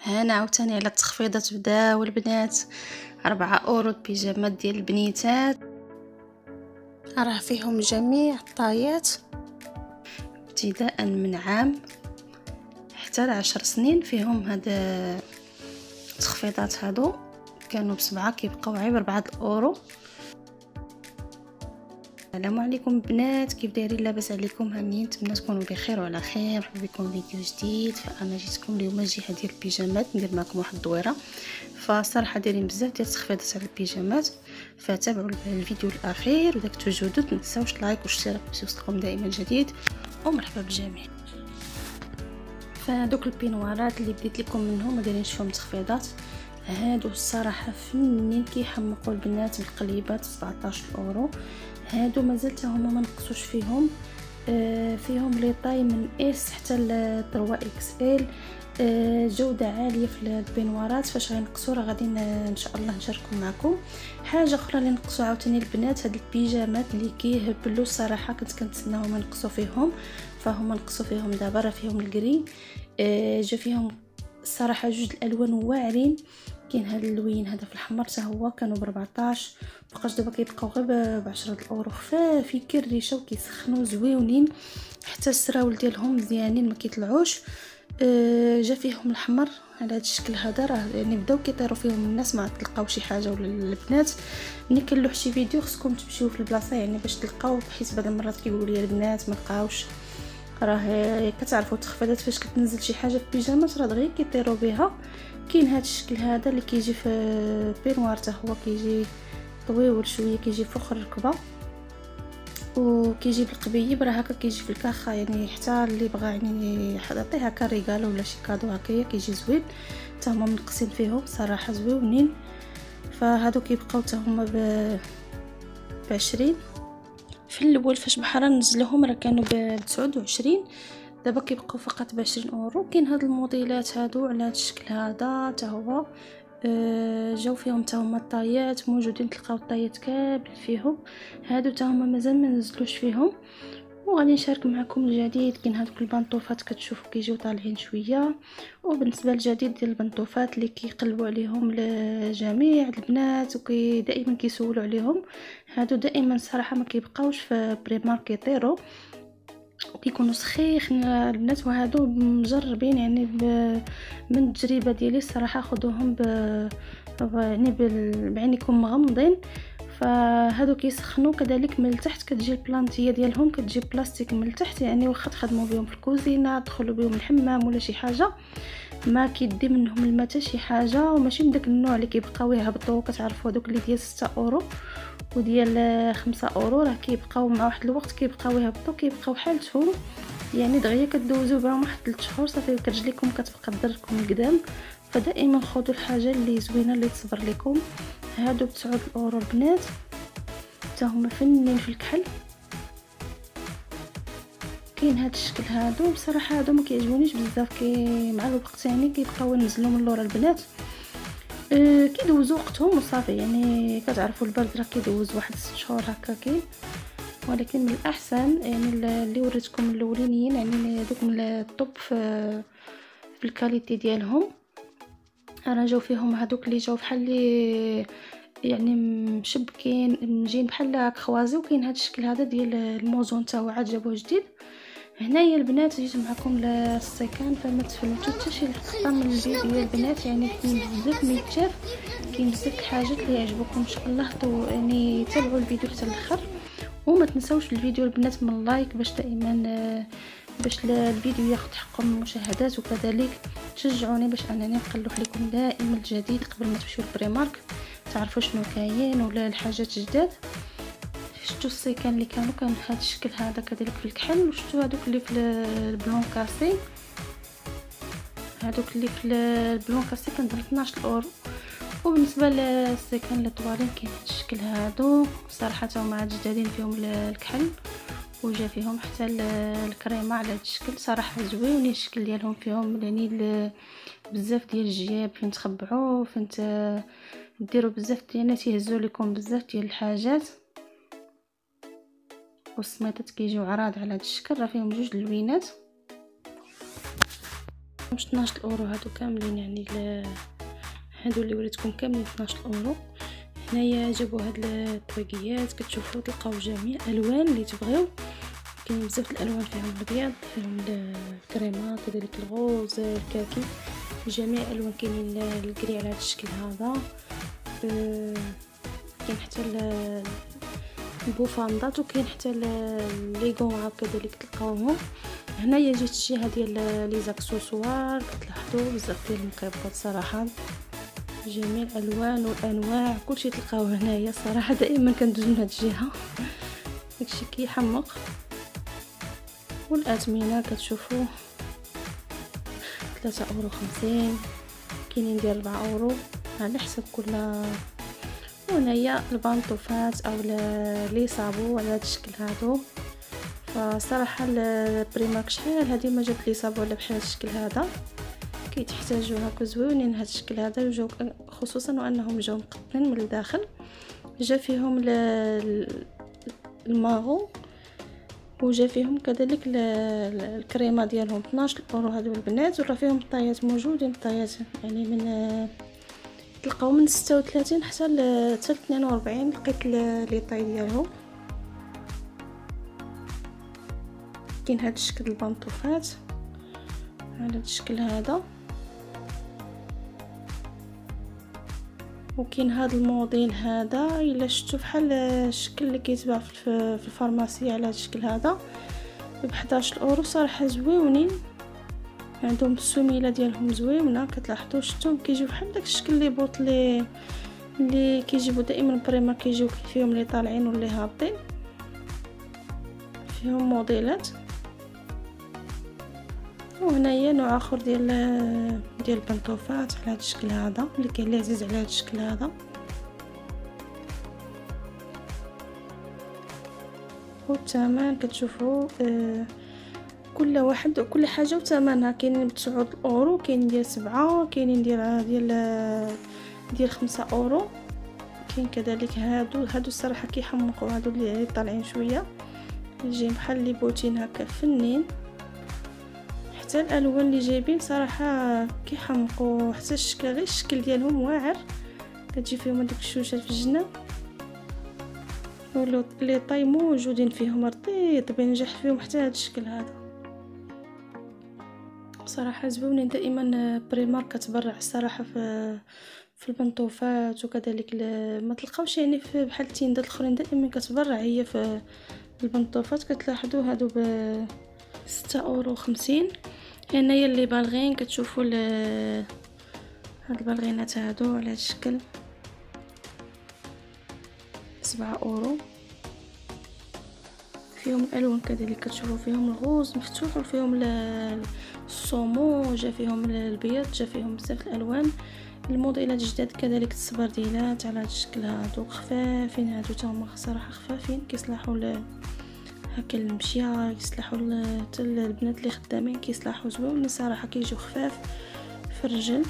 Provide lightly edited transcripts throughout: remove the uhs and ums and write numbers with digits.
هنا عاوتاني على التخفيضات بداو البنات. 4 اورو البيجامات ديال البنيتات، راه فيهم جميع الطايات ابتداء من عام حتى ل10 سنين. فيهم هاد التخفيضات هادو كانوا ب7 كيبقاو غير ب4 اورو. السلام عليكم بنات، كيف دايرين؟ لاباس عليكم؟ هانيين؟ نتمنى تكونوا بخير وعلى خير. مرحبا بكم فيديو جديد. فانا جيتكم اليوم جهه ديال البيجامات، ندير معكم واحد الدويره. فصراحه دايرين بزاف ديال التخفيضات على البيجامات، فتابعوا الفيديو الاخير. وذاك تجودوا تنساوش لايك واشتراك باش يوصلكم دائما جديد. ومرحبا بالجميع. فدوك البينوارات اللي بديت لكم منهم ودايرين فيهم تخفيضات، هادو الصراحه فنين كيحمقوا البنات بالقليبات. 17 اورو. هادو مازال هما ما نقصوش فيهم. فيهم لي طاي من اس حتى ل 3 اكس ال. جوده عاليه في البينوارات. فاش غنقصوا راه غادي ان شاء الله نشارككم معكم. حاجه اخرى اللي نقصوا عاوتاني البنات، هاد البيجامات اللي كيهبلوا الصراحه كنت كنتسناهم نقصوا فيهم، فهما نقصوا فيهم دابا. راه فيهم الكري، جا فيهم الصراحه جوج الالوان واعرين. كاين هذا اللوين هذا في الاحمر حتى هو كانوا ب14، بقاش دابا كيبقاو غير ب10 اورو. خفافي كالريشه وكيسخنوا زويونين، حتى السراول ديالهم مزيانين ما كيطلعوش. جا فيهم الاحمر على هذا الشكل هذا. راه يعني بداو كيطيروا فيهم الناس، ما تلقاو شي حاجه. ولا البنات ملي كنلوح شي فيديو خصكم تمشيو في البلاصه يعني باش تلقاو، بحيث بعض المرات كيقولوا لي البنات ما لقاوش. راه كتعرفوا التخفيضات فاش كتنزل شي حاجه في بيجامات راه دغيا كيطيروا بها. كاين هذا الشكل هذا اللي كيجي في بينوار، حتى هو كيجي طويول شويه، كيجي فوق الركبه وكيجي بالقبيب. راه هكا كيجي في الكاخه، يعني حتى اللي بغى يعني يعطيه هكا ريغالو ولا شي كادو هكايا كيجي زوين. حتى هما منقصين فيهم صراحه زوينين. فهادو كيبقاو حتى هما ب20. في الاول فاش بحال نزلوهم راه كانوا ب29، دابا كيبقاو فقط ب20 اورو. كاين هاد الموديلات هادو على هاد الشكل هذا حتى هو. جاو فيهم حتى هما الطايات موجودين، تلقاو الطايات كامل فيهم. هادو حتى هما مازال ما نزلوش فيهم، وغادي نشارك معكم الجديد. كاين هادوك البنطوفات كتشوفوا كيجيو طالعين شويه. وبالنسبه للجديد ديال البنطوفات اللي كيقلبوا عليهم لجميع البنات دائما كيسولوا عليهم، هادو دائما صراحه ما كيبقاوش في بريمارك كيطيروا وكيكونوا سخيخين البنات. وهادو مجربين يعني من التجربه ديالي الصراحه. خذوهم يعني بعينكم مغمضين. فهادو كيسخنوا كذلك من التحت. كتجي البلانتيه ديالهم كتجي بلاستيك من التحت، يعني واخا تخدموا بهم في الكوزينه، تدخلوا بهم الحمام ولا شي حاجه، ما كيدي منهم الماء حتى شي حاجه. وماشي من داك النوع اللي كيبقاو يهبطوا. كتعرفوا هذوك اللي ديال 6 اورو وديال 5 اورو، راه كيبقاو مع واحد الوقت كيبقاو يهبطوا، كيبقاو حالتهم يعني دغيا كدوزو بهم واحد 3 شهور صافي رجليكم كتبقى تضركم القدام. فدائما خذوا الحاجه اللي زوينه اللي تصبر لكم. هادو ب9 اورو البنات، حتى هما فنين في الكحل. كاين هاد الشكل هادو بصراحه هادو ما كيعجبونيش بزاف، مع الوقت يعني كيبقاو ينزلوا من اللور البنات. كيدوزوا وقتهم وصافي. يعني كتعرفوا البرد راه كيدوز واحد 6 شهور هكا كاين. ولكن من الاحسن يعني اللي وريتكم الاولانيين يعني دوك من الطوب في الكاليتي ديالهم. انا جاو فيهم هذوك اللي جاو بحال اللي يعني مشبكين مجين بحال هكا خوازي. وكاين هذا الشكل هذا ديال الموزون حتى هو عاد جابوه جديد. هنايا البنات جيت معكم للسيكان، فما تفلتوا حتى شي لقطه من الفيديو ديال البنات. يعني كاين بزاف ما يتشاف، كاين بزاف الحاجات اللي يعجبكم ان شاء الله. يعني تابعوا الفيديو حتى الاخر. وما تنسوش الفيديو البنات من لايك باش دائما باش الفيديو ياخذ حقه من المشاهدات، وكذلك تشجعوني باش انني نقلح لكم دائما الجديد قبل ما تمشيو للبريمارك تعرفوا شنو كاين ولا الحاجات جداد. شفتوا السيكان اللي كانوا بهذا الشكل هذا كذلك في الكحل، وشفتوا هذوك اللي في البلون كاسي. هذوك اللي في البلون كاسي كان ب 12 اورو. وبالنسبه للسيكان اللي طوالين كاين هذا الشكل هادو صراحه هما جدادين فيهم الكحل، وجا فيهم حتى الكريمه على هذا الشكل. صراحه زوينين الشكل ديالهم، فيهم يعني بزاف ديال الجياب فين تخبعوا فين ديروا بزاف ديال تيهزوا لكم بزاف ديال الحاجات. والسميطات كيجيو عراض على هذا الشكل. راه فيهم جوج اللوينات. لكمش 12 اورو هادو كاملين، يعني هادو اللي وريتكم كاملين 12 اورو. هنايا جابوا هاد الطويقيات كتشوفوا تلقاو جميع الالوان اللي تبغيو، كاين بزاف الالوان فيهم الابيض، فيهم الكريمه، كذلك الغوز، الكاكي، جميع الالوان كاينين الكري على هذا الشكل هذا. كاين حتى البوفاندات وكاين حتى ليغون كذلك تلقاوهم. هنايا جيت الجهه ديال لي زاكسوسوار كتلاحظوا بزاف ديال المقيبات صراحه، جميع الالوان والانواع كلشي تلقاوه هنايا صراحه. دائما كندوز من هاد الجهه داكشي كيحمق. والاثمنه كتشوفوا 3.50€، كاينين ديال 4 اورو على حسب كل. وهنايا البانطوفات او لي صابو على هذا الشكل هادو. فصراحه البريمارك شحال هذه ما جات لي صابو على بحال هذا الشكل هذا، كيتحتاجوا هكا زوينين هذا الشكل هذا، وجاو خصوصا وانهم جاو مقطنين من الداخل. جا فيهم الماغو وجا فيهم كذلك الكريمه ديالهم 12 اورو هادو البنات. وراه فيهم الطايات موجودين، الطايات يعني من تلقاو من 36 حتى ل 42 لقيت لي طاي ديالهم. كاين هذا الشكل البنطوفات على هذا الشكل هذا، وكاين هذا الموديل هذا الا شفتوا بحال الشكل اللي كيتباع في الفارماسي على هذا الشكل هذا ب 11 اورو. صراحه زويونين، عندهم السميله ديالهم زوينه كتلاحظوا، شفتوا كيجيو بحال داك الشكل لي بوط اللي كيجيبوا دائما بريما، كيجيو فيهم اللي طالعين واللي هابطين، فيهم موديلات. وهنايا نوع اخر ديال البنطوفات على هذا الشكل هذا اللي كاين لي عزيز على هذا الشكل هذا. والثمن كتشوفوا كل واحد وكل حاجه وثمنها، كاينين ب 9 اورو، كاين ديال 7، كاينين ديال 5 اورو. كاين كذلك هادو الصراحه كيحمقوا، هادو اللي طالعين شويه جايين بحال لي بوتين هكا فنين. حتى الالوان اللي جايبين صراحه كيحمقوا، حتى الشكل غير الشكل ديالهم واعر، كتجي فيهم هذوك الشوشات في الجنه. لي طاي موجودين فيهم رطيط بينجح فيهم حتى هذا الشكل هذا. صراحه زوينين، دائما بريمارك كتبرع الصراحه في البنطوفات وكذلك ما تلقاوش يعني في بحال التيندات الاخرين دائما كتبرع هي في البنطوفات. كتلاحظوا هادو ب 6.50€. هنايا اللي بالغين كتشوفوا هاد البالغينات هادو على هاد الشكل 7 اورو. فيهم الالوان كذلك كتشوفوا فيهم الغوز مفتوح، وفيهم الصومو، جا فيهم البيض، جا فيهم بزاف الالوان. الموديلات الجداد كذلك السبرديلات على هذا الشكل هادو خفافين، هادو تاهما صراحه خفافين كيصلحوا هكا المشيه، يصلحوا حتى البنات اللي خدامين كيصلحوا زوين صراحه، كيجيو خفاف في الرجل.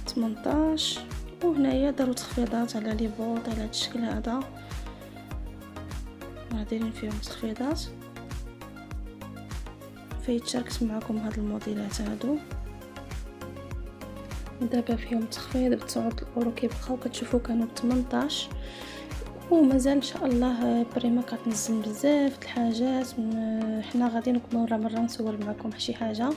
18. وهنايا داروا تخفيضات على لي بوط على هذا الشكل هذا، راه دايرين فيهم تخفيضات. فيتشاركت معكم هاد الموديلات هادو دابا فيهم تخفيض ب 9 اورو، كيبقاو كتشوفوا كانوا ب 18. ومازال ان شاء الله بريما كتنزل بزاف د الحاجات. حنا غادي مره نصور معكم شي حاجه،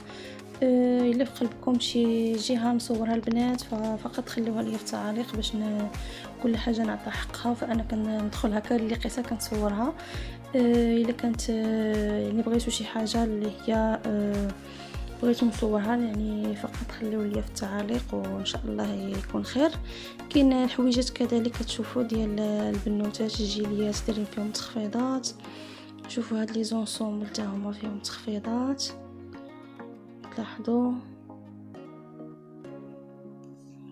الا في قلبكم شي جهه نصورها البنات فقط خليوها لي في التعاليق باش كل حاجه نعطيها حقها. فانا كندخل هكا اللي لقيتها كنصورها. الا كانت يعني بغيتوا شي حاجه اللي هي بغيتو نصورها يعني فقط خليو لي في التعاليق وان شاء الله يكون خير. كاين الحويجات كذلك كتشوفوا ديال البنوتات الجيليات دايرين فيهم تخفيضات. شوفوا هاد لي زونسومبل حتى هما فيهم تخفيضات، تلاحظوا.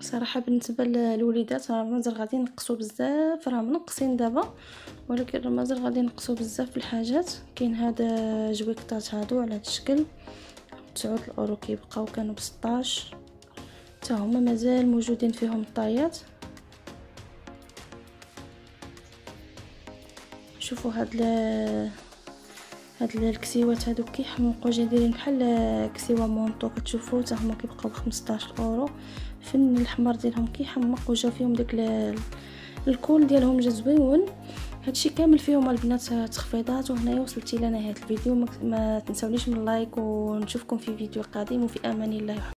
صراحه بالنسبه للوليدات راه مازال غادي نقصوا بزاف، راه منقصين دابا ولكن راه مازال غادي نقصوا بزاف في الحاجات. كاين هذا جويكطات هادو على هذا الشكل 9 اورو، كيبقاو كانوا ب 16 حتى هما مازال موجودين فيهم الطايات. شوفوا هاد هاد الكسيوات هادو كيحمقوا، جا دايرين بحال كسيوه مونطو كتشوفوا حتى هما كيبقاو ب 15 اورو. فن الاحمر ديالهم كيحمق وجا فيهم داك الكول ديالهم جا زويون. هادشي كامل فيهم البنات تخفيضات. وهنايا وصلتي لنهايه الفيديو، ما تنساونيش من لايك، ونشوفكم في فيديو قادم، وفي امان الله.